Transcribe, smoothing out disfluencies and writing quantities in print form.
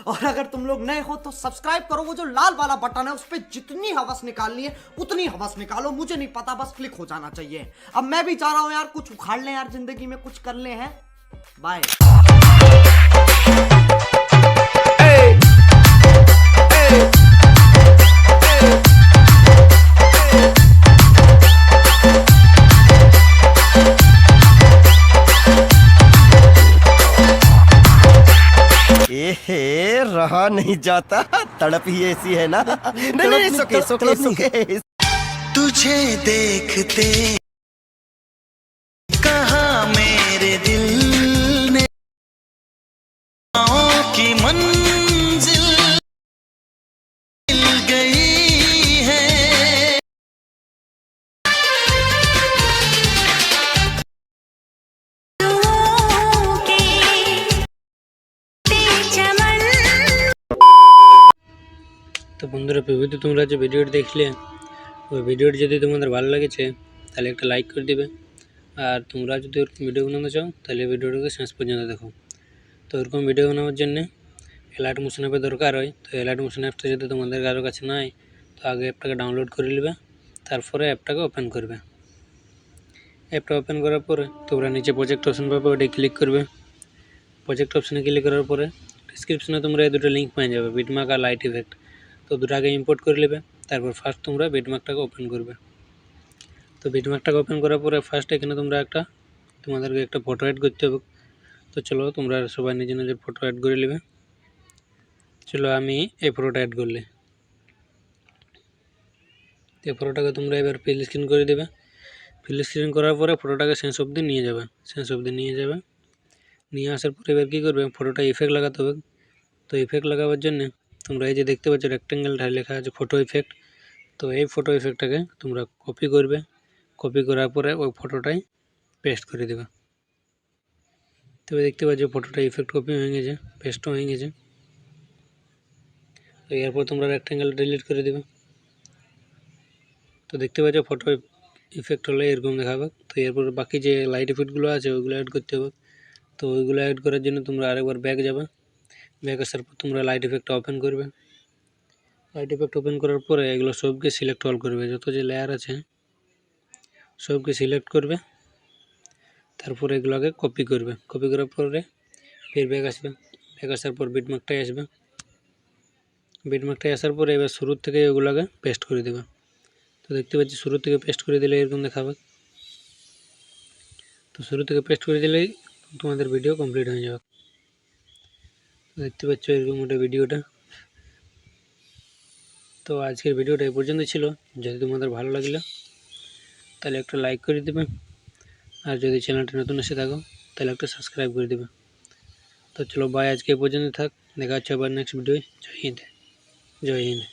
और अगर तुम लोग नए हो तो सब्सक्राइब करो, वो जो लाल वाला बटन है उस पर जितनी हवस निकालनी है उतनी हवस निकालो, मुझे नहीं पता, बस क्लिक हो जाना चाहिए। अब मैं भी चाह रहा हूं यार कुछ उखाड़ लें यार, जिंदगी में कुछ कर ले हैं। बाय। रहा नहीं जाता, तड़प ही ऐसी है ना। नहीं नहीं, सुके सुके सुके। तुझे देखते कहा मेरे दिल ने की मंजिल मिल गई है। তো বন্ধুরা, প্রভৃতি তোমরা যে ভিডিওটি দেখলে, ওই ভিডিওটি যদি তোমাদের ভালো লেগেছে তাহলে একটা লাইক করে দিবে। আর তোমরা যদি ওরকম ভিডিও বানাতে চাও তাহলে ভিডিওটাকে শেষ পর্যন্ত দেখো। তো ওরকম ভিডিও বানানোর জন্যে এলাইট মোশন অ্যাপের দরকার হয়। তো এলাইট মোশন অ্যাপটা যদি তোমাদের কারোর কাছে নাই তো আগে অ্যাপটাকে ডাউনলোড করে নেবে, তারপরে অ্যাপটাকে ওপেন করবে। অ্যাপটা ওপেন করার পরে তোমরা নিচে প্রজেক্ট অপশন পাবে, ওটাই ক্লিক করবে। প্রজেক্ট অপশানে ক্লিক করার পরে ডিসক্রিপশনে তোমরা এই দুটো লিঙ্ক পেয়ে যাবে, বিটমার্ক আর লাইট ইফেক্ট। তো দুটো আগে ইম্পোর্ট করে নেবে, তারপর ফার্স্ট তোমরা বিটমার্কটাকে ওপেন করবে। তো বিটমার্কটাকে ওপেন করার পরে ফার্স্ট এখানে তোমরা তোমাদেরকে একটা ফটো অ্যাড করতে হবে। তো চলো তোমরা সবাই নিজের নিজের ফটো অ্যাড করে নেবে। চলো আমি এই ফটোটা অ্যাড করলে, এই ফটোটাকে তোমরা এবার ফিল স্ক্রিন করে দেবে। ফিল স্ক্রিন করার পরে ফটোটাকে শেষ অবধি নিয়ে যাবে, নিয়ে আসার পরে এবার কী করবে, ফটোটা ইফেক্ট লাগাতে হবে। তো ইফেক্ট লাগাবার জন্য তোমরা এই যে দেখতে পাচ্ছ রেক্টেঙ্গেলটায় লেখা আছে ফটো ইফেক্ট। তো এই ফটো ইফেক্টটাকে তোমরা কপি করবে, কপি করার পরে ওই ফটোটাই পেস্ট করে দেবে। তবে দেখতে পাচ্ছ ফটোটা ইফেক্ট কপি হয়ে গেছে, পেস্টও হয়ে গেছে। তো এরপর তোমরা রেক্টেঙ্গেল ডিলিট করে দেবে। তো দেখতে পাচ্ছ ফটো ইফেক্ট হলে এরকম দেখাবে। তো এরপর বাকি যে লাইট ইফেক্টগুলো আছে ওইগুলো অ্যাড করতে হবে। তো ওইগুলো অ্যাড করার জন্য তোমরা আরেকবার ব্যাক যাবে, ব্যাক আসার পর তোমরা লাইট ইফেক্টটা ওপেন করবে। লাইট ইফেক্ট ওপেন করার পরে এগুলো সবকে সিলেক্ট অল করবে, যত যে লেয়ার আছে সবকে সিলেক্ট করবে। তারপরে এগুলোকে কপি করবে, কপি করার পরে ফের ব্যাক আসবে, ব্যাক আসার পর বিটমার্কটাই আসবে। বিটমার্কটাই আসার পরে এবার শুরুর থেকে এগুলোকে পেস্ট করে দেবে। তো দেখতে পাচ্ছি শুরু থেকে পেস্ট করে দিলে এরকম দেখাবে। তো শুরু থেকে পেস্ট করে দিলেই তোমাদের ভিডিও কমপ্লিট হয়ে যাবে। তো দেখতে পাচ্ছ এরকম একটা ভিডিওটা। তো আজকের ভিডিওটা এই পর্যন্ত ছিল। যদি তোমাদের ভালো লাগলে তাহলে একটা লাইক করে দেবে, আর যদি চ্যানেলটা নতুন এসে থাকো তাহলে একটা সাবস্ক্রাইব করে দেবে। তো চলো বাই, আজকে এই পর্যন্ত থাক, দেখা হচ্ছে আবার নেক্সট ভিডিওয়। জয় হিন্দ, জয় হিন্দ।